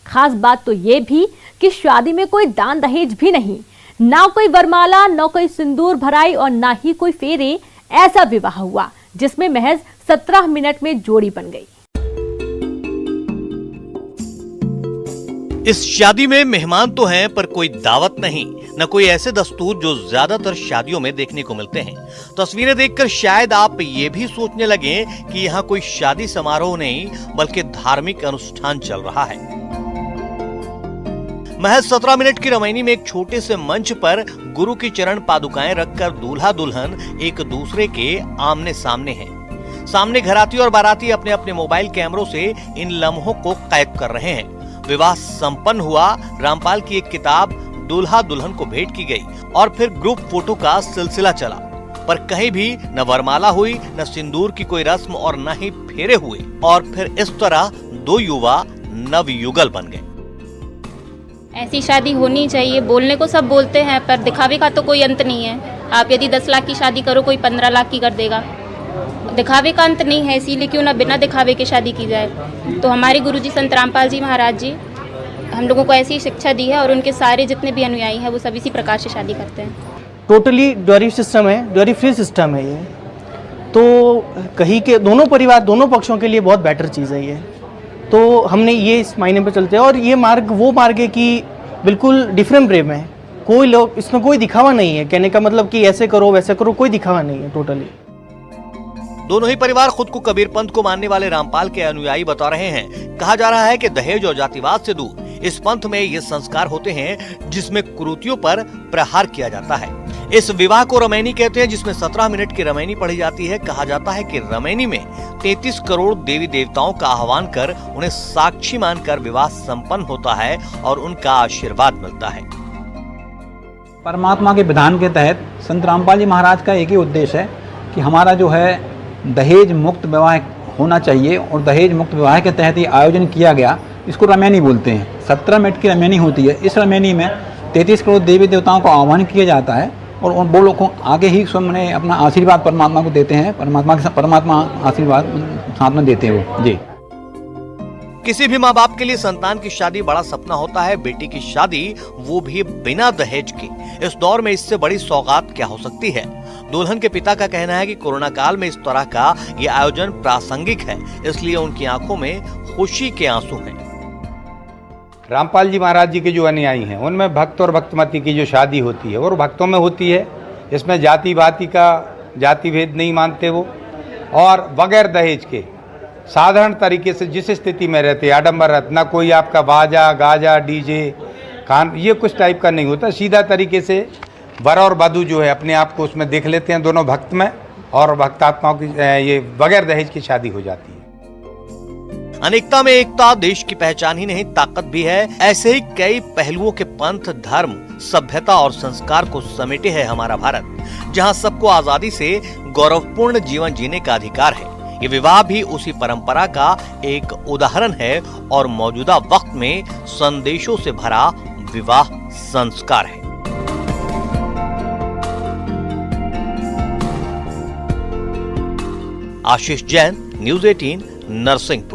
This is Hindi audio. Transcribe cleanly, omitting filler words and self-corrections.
खास बात तो ये भी कि शादी में कोई दान दहेज भी नहीं, ना कोई वरमाला, ना कोई सिंदूर भराई और ना ही कोई फेरे। ऐसा विवाह हुआ जिसमें महज 17 मिनट में जोड़ी बन गई। इस शादी में मेहमान तो हैं पर कोई दावत नहीं, न कोई ऐसे दस्तूर जो ज्यादातर शादियों में देखने को मिलते हैं। तस्वीरें देखकर शायद आप ये भी सोचने लगे कि यहाँ कोई शादी समारोह नहीं बल्कि धार्मिक अनुष्ठान चल रहा है। महज 17 मिनट की रमैनी में एक छोटे से मंच पर गुरु की चरण पादुकाएं रखकर दूल्हा दुल्हन एक दूसरे के आमने सामने हैं। सामने घराती और बाराती अपने अपने मोबाइल कैमरों से इन लम्हों को कैद कर रहे हैं। विवाह संपन्न हुआ। रामपाल की एक किताब दूल्हा दुल्हन को भेंट की गई और फिर ग्रुप फोटो का सिलसिला चला, पर कहीं भी न वरमाला हुई, न सिंदूर की कोई रस्म और न ही फेरे हुए। और फिर इस तरह दो युवा नवयुगल बन गए। ऐसी शादी होनी चाहिए। बोलने को सब बोलते हैं पर दिखावे का तो कोई अंत नहीं है। आप यदि 10 लाख की शादी करो, कोई 15 लाख की कर देगा। दिखावे का अंत नहीं है, इसीलिए क्यों ना बिना दिखावे के शादी की जाए। तो हमारे गुरुजी संत रामपाल जी महाराज जी हम लोगों को ऐसी शिक्षा दी है और उनके सारे जितने भी अनुयायी हैं वो सब इसी प्रकार से शादी करते हैं। टोटली ड्यूरी सिस्टम है, ड्यूरी फ्री सिस्टम है ये। तो कहीं के दोनों परिवार, दोनों पक्षों के लिए बहुत बेटर चीज़ है ये। तो हमने ये इस मायने पर चलते हैं और ये मार्ग वो मार्ग है कि बिल्कुल डिफरेंट प्रेम है। कोई लोग इसमें कोई दिखावा नहीं है, कहने का मतलब कि ऐसे करो वैसे करो, कोई दिखावा नहीं है टोटली। दोनों ही परिवार खुद को कबीर पंथ को मानने वाले रामपाल के अनुयायी बता रहे हैं। कहा जा रहा है कि दहेज और जातिवाद से दूर इस पंथ में ये संस्कार होते हैं जिसमें कुरीतियों पर प्रहार किया जाता है। इस विवाह को रमैनी कहते हैं, जिसमें 17 मिनट की रमैनी पढ़ी जाती है। कहा जाता है कि रमैनी में 33 करोड़ देवी देवताओं का आह्वान कर उन्हें साक्षी मानकर विवाह संपन्न होता है और उनका आशीर्वाद मिलता है। परमात्मा के विधान के तहत संत रामपाल जी महाराज का एक ही उद्देश्य है कि हमारा जो है दहेज मुक्त विवाह होना चाहिए और दहेज मुक्त विवाह के तहत ये आयोजन किया गया। इसको रमैनी बोलते हैं। 17 मिनट की रमैनी होती है। इस रमैनी में 33 करोड़ देवी देवताओं को आह्वान किया जाता है और वो लोग को आगे ही स्वयं अपना आशीर्वाद परमात्मा को देते हैं। परमात्मा आशीर्वाद साथ में देते हैं वो जी। किसी भी माँ बाप के लिए संतान की शादी बड़ा सपना होता है। बेटी की शादी वो भी बिना दहेज की। इस दौर में इससे बड़ी सौगात क्या हो सकती है। दुल्हन के पिता का कहना है कि कोरोना काल में इस तरह का ये आयोजन प्रासंगिक है, इसलिए उनकी आंखों में खुशी के आंसू हैं। रामपाल जी महाराज जी के जो अनुयायी हैं उनमें भक्त और भक्तमती की जो शादी होती है और भक्तों में होती है। इसमें जाति बाति का जाति भेद नहीं मानते वो, और बगैर दहेज के साधारण तरीके से जिस स्थिति में रहते आडम्बर, ना कोई आपका बाजा गाजा डीजे कान ये कुछ टाइप का नहीं होता। सीधा तरीके से वर और वधू जो है अपने आप को उसमें देख लेते हैं दोनों भक्त में, और भक्तात्माओं की ये बगैर दहेज की शादी हो जाती है। अनेकता में एकता देश की पहचान ही नहीं ताकत भी है। ऐसे ही कई पहलुओं के पंथ, धर्म, सभ्यता और संस्कार को समेटे है हमारा भारत, जहां सबको आजादी से गौरवपूर्ण जीवन जीने का अधिकार है। ये विवाह भी उसी परंपरा का एक उदाहरण है और मौजूदा वक्त में संदेशों से भरा विवाह संस्कार है। आशीष जैन, न्यूज़ 18, नरसिंहपुर।